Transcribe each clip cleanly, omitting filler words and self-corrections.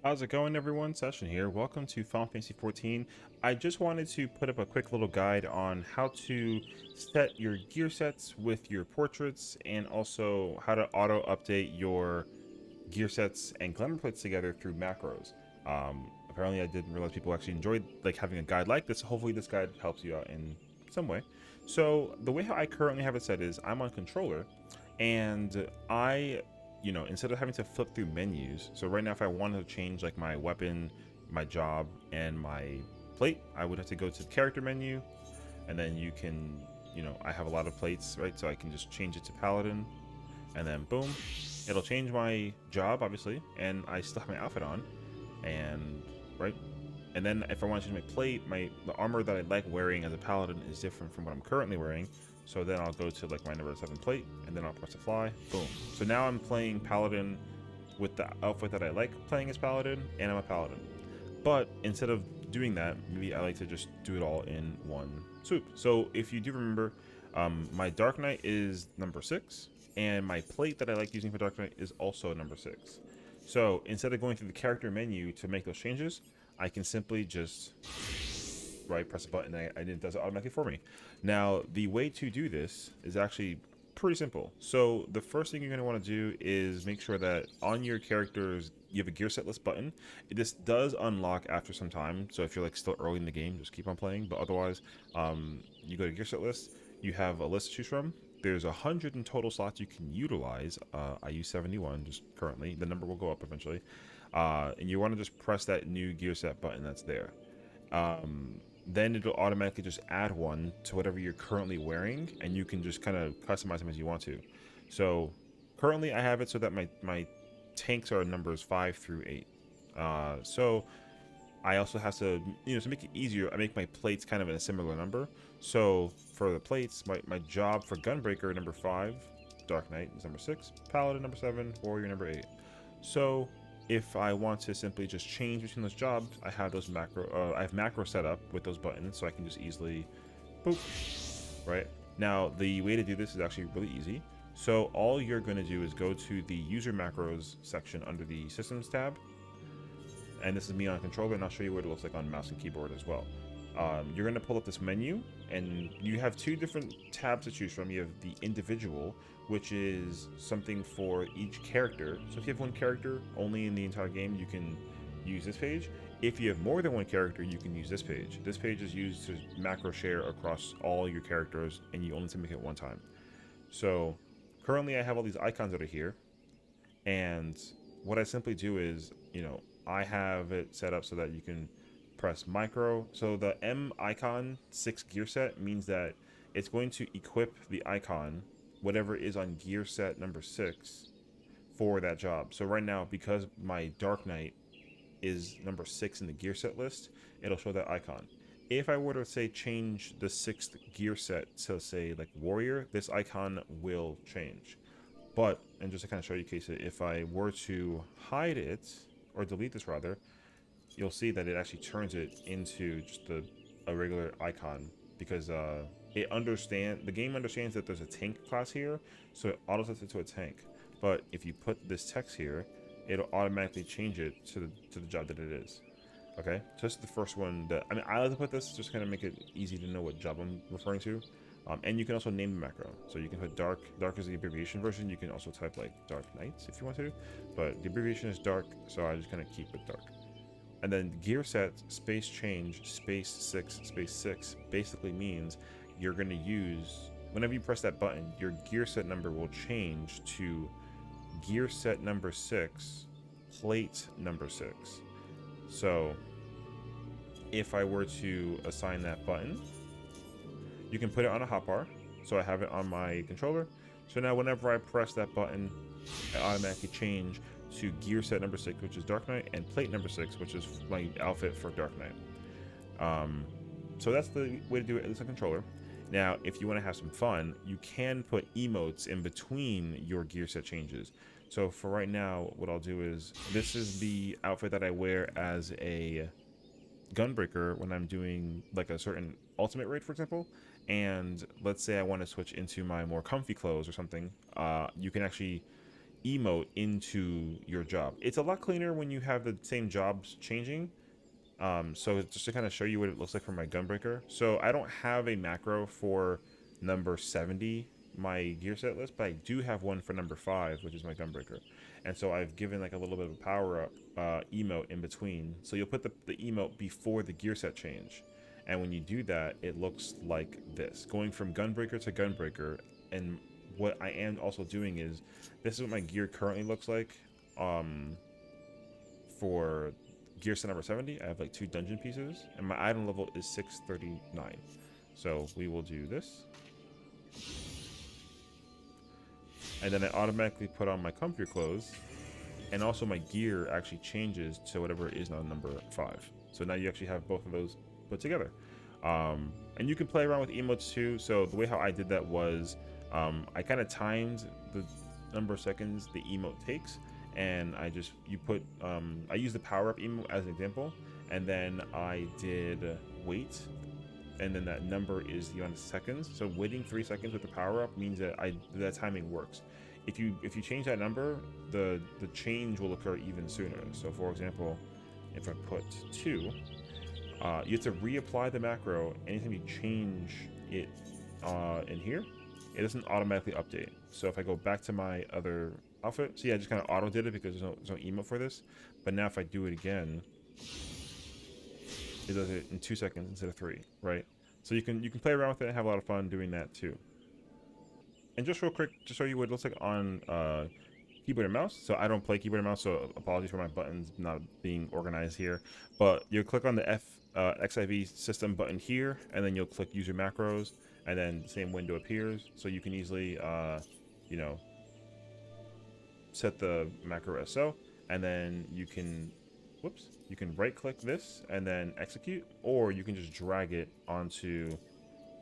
How's it going, everyone? Session here. Welcome to Final Fantasy XIV. I just wanted to put up a quick little guide on how to set your gear sets with your portraits and also how to auto update your gear sets and glamour plates together through macros. Apparently I didn't realize people actually enjoyed like having a guide like this. Hopefully this guide helps you out in some way. So the way how I currently have it set is I'm on controller, and instead of having to flip through menus, so right now if I wanted to change like my weapon, my job, and my plate, I would have to go to the character menu, and then I have a lot of plates, right? So I can just change it to paladin, and then boom, it'll change my job, obviously, and I still have my outfit on, and right. And then if I want to change my plate, the armor that I like wearing as a paladin is different from what I'm currently wearing. So then I'll go to like my number 7 plate, and then I'll press apply. Boom. So now I'm playing paladin with the outfit that I like playing as paladin, and I'm a paladin. But instead of doing that, maybe I like to just do it all in one swoop. So if you do remember, my Dark Knight is number 6, and my plate that I like using for Dark Knight is also number 6. So instead of going through the character menu to make those changes, I can simply just press a button, and it does it automatically for me. Now, the way to do this is actually pretty simple. So the first thing you're going to want to do is make sure that on your characters you have a gear set list button. This does unlock after some time, so if you're like still early in the game, just keep on playing. But otherwise, you go to gear set list, you have a list to choose from. There's 100 in total slots you can utilize. I use 71 just currently. The number will go up eventually. And you want to just press that new gear set button that's there. Then it'll automatically just add one to whatever you're currently wearing, and you can just kind of customize them as you want to. So currently I have it so that my tanks are numbers 5 through 8. So I also have to, to make it easier, I make my plates kind of in a similar number. So for the plates, my job for Gunbreaker number 5, Dark Knight is number 6, Paladin number 7, Warrior number 8. So if I want to simply just change between those jobs, I have those I have macro set up with those buttons, so I can just easily, boop, right? Now, the way to do this is actually really easy. So all you're going to do is go to the user macros section under the systems tab, and this is me on a controller, and I'll show you what it looks like on mouse and keyboard as well. You're going to pull up this menu, and you have two different tabs to choose from. You have the individual, which is something for each character. So if you have one character only in the entire game, you can use this page. If you have more than one character, you can use this page. This page is used to macro share across all your characters, and you only have to make it one time. So currently I have all these icons that are here, and what I simply do is, I have it set up so that you can press micro. So the M icon 6 gear set means that it's going to equip the icon, whatever is on gear set number 6, for that job. So right now, because my Dark Knight is number 6 in the gear set list, it'll show that icon. If I were to say change the 6th gear set to say like Warrior, this icon will change. But, and just to kind of show you case it, if I were to hide it, or delete this rather, you'll see that it actually turns it into just a regular icon, because the game understands that there's a tank class here, so it auto sets it to a tank. But if you put this text here, it'll automatically change it to the job that it is. Okay, so this is the first one that I like to put this just kind of make it easy to know what job I'm referring to. And you can also name the macro. So you can put dark. Dark is the abbreviation version. You can also type like Dark Knights if you want to, but the abbreviation is dark, so I just kind of keep it dark. And then gear set space change space 6 space 6 basically means you're going to use, whenever you press that button, your gear set number will change to gear set number 6, plate number 6. So if I were to assign that button, you can put it on a hotbar. So I have it on my controller. So now whenever I press that button, I automatically change to gear set number 6, which is Dark Knight, and plate number 6, which is my outfit for Dark Knight. So that's the way to do it, at least on controller. Now, if you want to have some fun, you can put emotes in between your gear set changes. So for right now, what I'll do is, this is the outfit that I wear as a Gunbreaker when I'm doing like a certain ultimate raid, for example. And let's say I want to switch into my more comfy clothes or something. You can actually emote into your job. It's a lot cleaner when you have the same jobs changing. So just to kind of show you what it looks like for my gunbreaker. So I don't have a macro for number 70, my gear set list, but I do have one for number 5, which is my gunbreaker. And so I've given like a little bit of a power up emote in between. So you'll put the emote before the gear set change. And when you do that, it looks like this, going from gunbreaker to gunbreaker. And what I am also doing is, this is what my gear currently looks like for gear set number 70. I have like 2 dungeon pieces, and my item level is 639. So we will do this. And then I automatically put on my comfier clothes, and also my gear actually changes to whatever it is now number 5. So now you actually have both of those put together. And you can play around with emotes too. So the way how I did that was I kind of timed the number of seconds the emote takes, and I use the power up emote as an example, and then I did wait, and then that number is the amount of seconds. So waiting 3 seconds with the power up means that that timing works. If you change that number, the change will occur even sooner. So for example, if I put 2, you have to reapply the macro anytime you change it in here. It doesn't automatically update. So if I go back to my other outfit, so yeah, I just kind of auto did it because there's no emote for this. But now if I do it again, it does it in 2 seconds instead of 3, right? So you can play around with it and have a lot of fun doing that too. And just real quick, to show you what it looks like on keyboard and mouse. So I don't play keyboard and mouse, so apologies for my buttons not being organized here. But you'll click on the XIV system button here, and then you'll click user macros, and then the same window appears. So you can easily, you know, set the macro as so, and then you can, you can right click this and then execute, or you can just drag it onto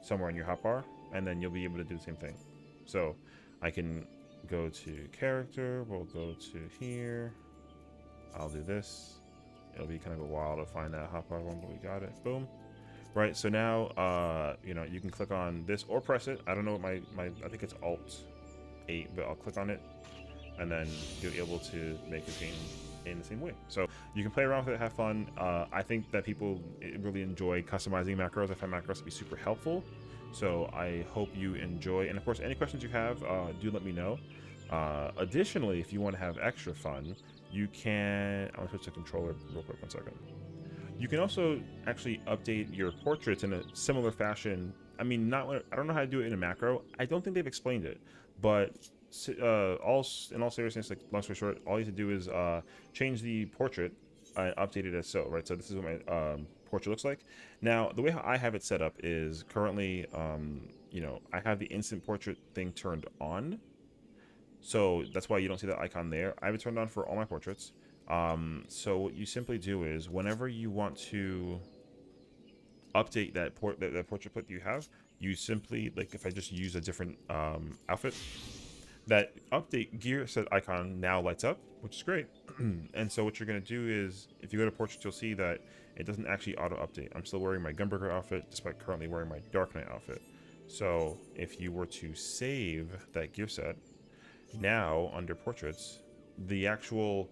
somewhere in your hotbar, and then you'll be able to do the same thing. So I can go to character, we'll go to here, I'll do this. It'll be kind of a while to find that hotbar one, but we got it, boom. Right, so now, you know, you can click on this or press it. I don't know what my I think it's Alt 8, but I'll click on it, and then you'll be able to make the change in the same way. So you can play around with it, have fun. I think that people really enjoy customizing macros. I find macros to be super helpful. So I hope you enjoy. And of course, any questions you have, do let me know. Additionally, if you want to have extra fun, you can, I'll switch to controller real quick, 1 second. You can also actually update your portraits in a similar fashion. I mean, I don't know how to do it in a macro. I don't think they've explained it, but in all seriousness, like long story short, all you have to do is change the portrait and update it as so, right? So this is what my portrait looks like. Now, the way how I have it set up is currently, you know, I have the instant portrait thing turned on. So that's why you don't see that icon there. I have it turned on for all my portraits. So what you simply do is whenever you want to update that portrait plate you have, you simply, like if I just use a different outfit, that update gear set icon now lights up, which is great. And so what you're going to do is, if you go to portraits, you'll see that it doesn't actually auto update. I'm still wearing my Gunbreaker outfit despite currently wearing my Dark Knight outfit. So if you were to save that gear set, now under portraits, the actual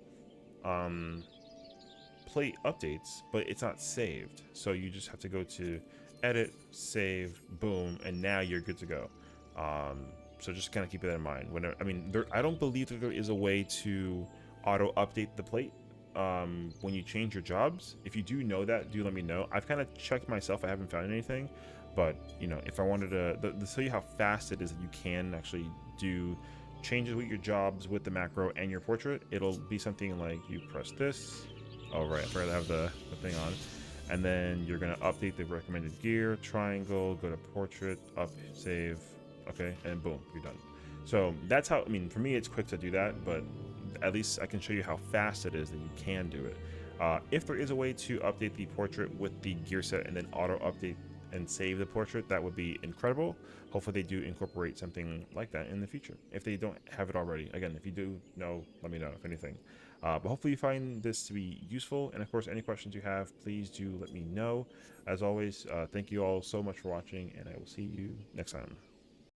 plate updates, but it's not saved. So you just have to go to edit, save, boom, and now you're good to go. So just kind of keep that in mind. I don't believe that there is a way to auto update the plate when you change your jobs. If you do know that, do let me know. I've kind of checked myself. I haven't found anything, but you know, if I wanted to show you how fast it is that you can actually do changes with your jobs with the macro and your portrait, it'll be something like you press this. Oh right, I forgot to have the thing on. And then you're gonna update the recommended gear, triangle, go to portrait, up, save, okay, and boom, you're done. So that's how, I mean, for me it's quick to do that, but at least I can show you how fast it is that you can do it. If there is a way to update the portrait with the gear set and then auto update and save the portrait, that would be incredible. Hopefully they do incorporate something like that in the future, if they don't have it already. Again, if you do know, let me know if anything. But hopefully you find this to be useful, and of course any questions you have, please do let me know. As always, thank you all so much for watching, and I will see you next time.